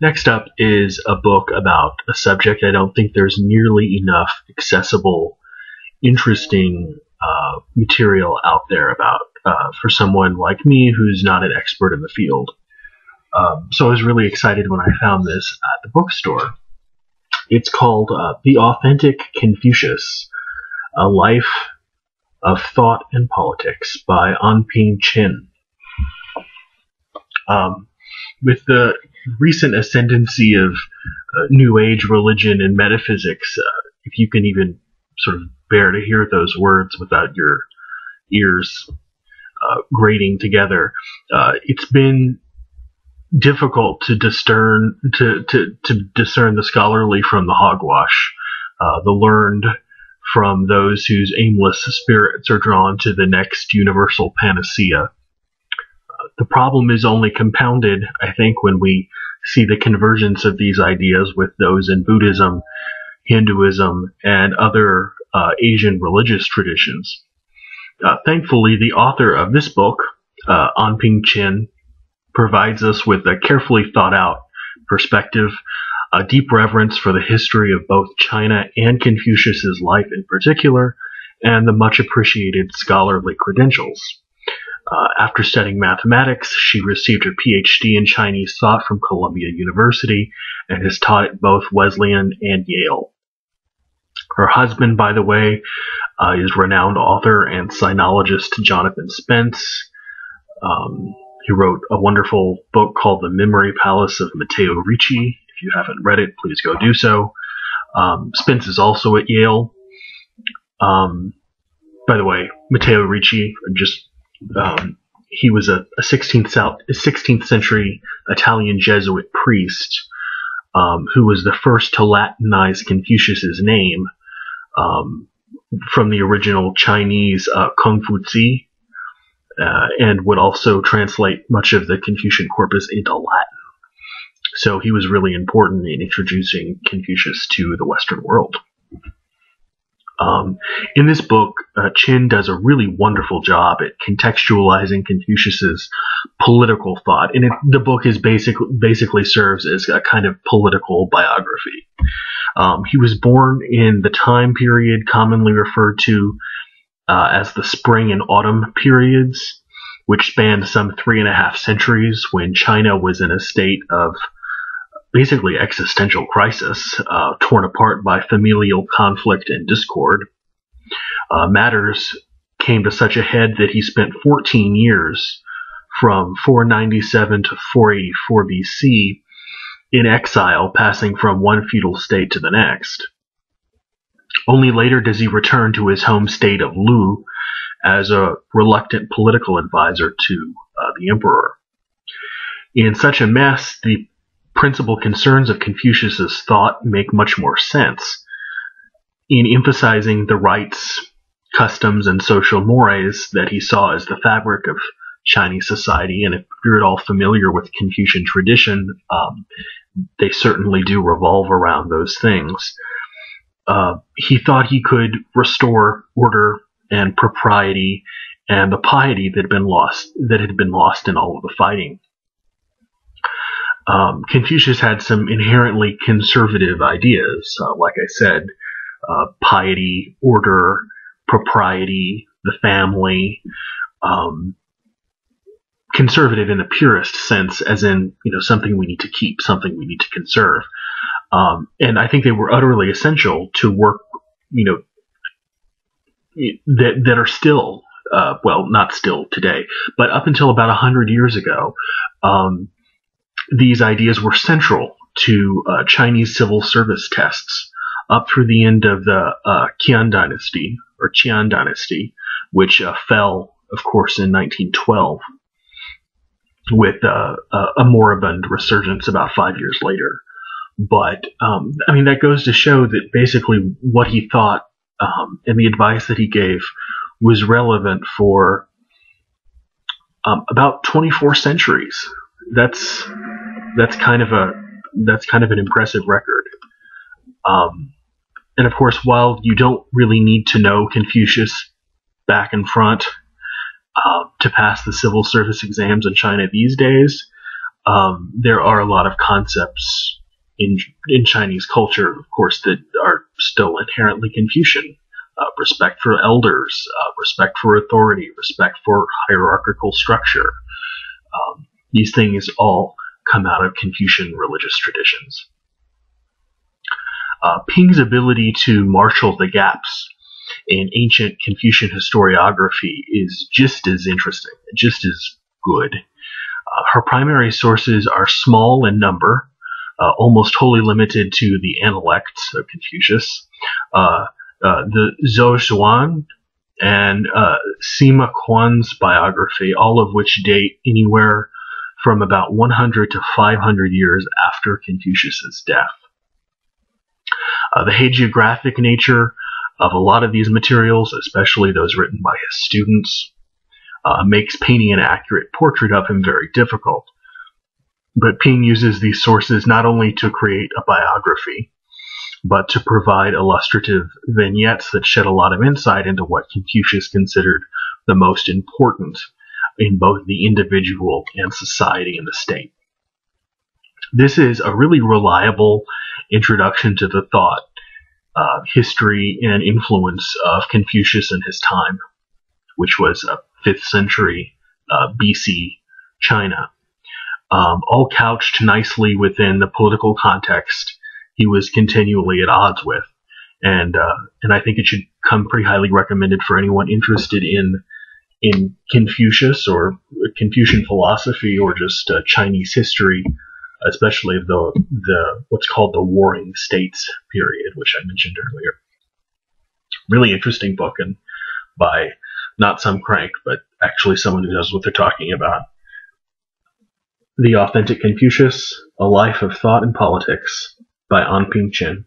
Next up is a book about a subject I don't think there's nearly enough accessible, interesting material out there about for someone like me who's not an expert in the field. So I was really excited when I found this at the bookstore. It's called The Authentic Confucius, A Life of Thought and Politics by Annping. With the recent ascendancy of New Age religion and metaphysics, if you can even sort of bear to hear those words without your ears grating together, it's been difficult to discern the scholarly from the hogwash, the learned from those whose aimless spirits are drawn to the next universal panacea. The problem is only compounded, I think, when we see the convergence of these ideas with those in Buddhism, Hinduism, and other Asian religious traditions. Thankfully, the author of this book, Annping, provides us with a carefully thought-out perspective, a deep reverence for the history of both China and Confucius's life in particular, and the much-appreciated scholarly credentials. After studying mathematics, she received her PhD in Chinese thought from Columbia University and has taught at both Wesleyan and Yale. Her husband, by the way, is renowned author and sinologist Jonathan Spence. He wrote a wonderful book called The Memory Palace of Matteo Ricci. If you haven't read it, please go do so. Spence is also at Yale. By the way, Matteo Ricci, he was a 16th century Italian Jesuit priest who was the first to Latinize Confucius's name from the original Chinese Confuci, and would also translate much of the Confucian corpus into Latin. So he was really important in introducing Confucius to the Western world. In this book, Qin does a really wonderful job at contextualizing Confucius's political thought, and the book is basically serves as a kind of political biography. He was born in the time period commonly referred to as the spring and autumn periods, which spanned some 3.5 centuries when China was in a state of basically existential crisis, torn apart by familial conflict and discord. Matters came to such a head that he spent 14 years, from 497 to 484 BC, in exile, passing from one feudal state to the next. Only later does he return to his home state of Lu as a reluctant political advisor to the emperor. In such a mess, the principal concerns of Confucius's thought make much more sense. In emphasizing the rites, customs, and social mores that he saw as the fabric of Chinese society, and if you're at all familiar with Confucian tradition, they certainly do revolve around those things. He thought he could restore order and propriety and the piety that had been lost in all of the fighting. Confucius had some inherently conservative ideas, like I said, piety, order, propriety, the family, conservative in the purest sense, as in, something we need to keep, something we need to conserve. And I think they were utterly essential to work, that are still, well, not still today, but up until about 100 years ago, these ideas were central to Chinese civil service tests up through the end of the Qian dynasty, which fell, of course, in 1912, with a moribund resurgence about 5 years later. But, that goes to show that basically what he thought and the advice that he gave was relevant for about 24 centuries. That's kind of an impressive record. And of course, while you don't really need to know Confucius back and front to pass the civil service exams in China these days, there are a lot of concepts in Chinese culture, of course, that are still inherently Confucian. Respect for elders, respect for authority, respect for hierarchical structure. These things all come out of Confucian religious traditions. Ping's ability to marshal the gaps in ancient Confucian historiography is just as interesting, just as good. Her primary sources are small in number, almost wholly limited to the Analects of Confucius, the Zhou Xuan, and Sima Quan's biography, all of which date anywhere from about 100 to 500 years after Confucius's death. The hagiographic nature of a lot of these materials, especially those written by his students, makes painting an accurate portrait of him very difficult. But Ping uses these sources not only to create a biography, but to provide illustrative vignettes that shed a lot of insight into what Confucius considered the most important in both the individual and society and the state. This is a really reliable introduction to the thought, history, and influence of Confucius and his time, which was 5th century BC China, all couched nicely within the political context he was continually at odds with. And I think it should come pretty highly recommended for anyone interested in Confucius or Confucian philosophy or just Chinese history, especially the what's called the Warring States period, which I mentioned earlier. Really interesting book, and by not some crank, but actually someone who knows what they're talking about. The Authentic Confucius, A Life of Thought and Politics by Annping.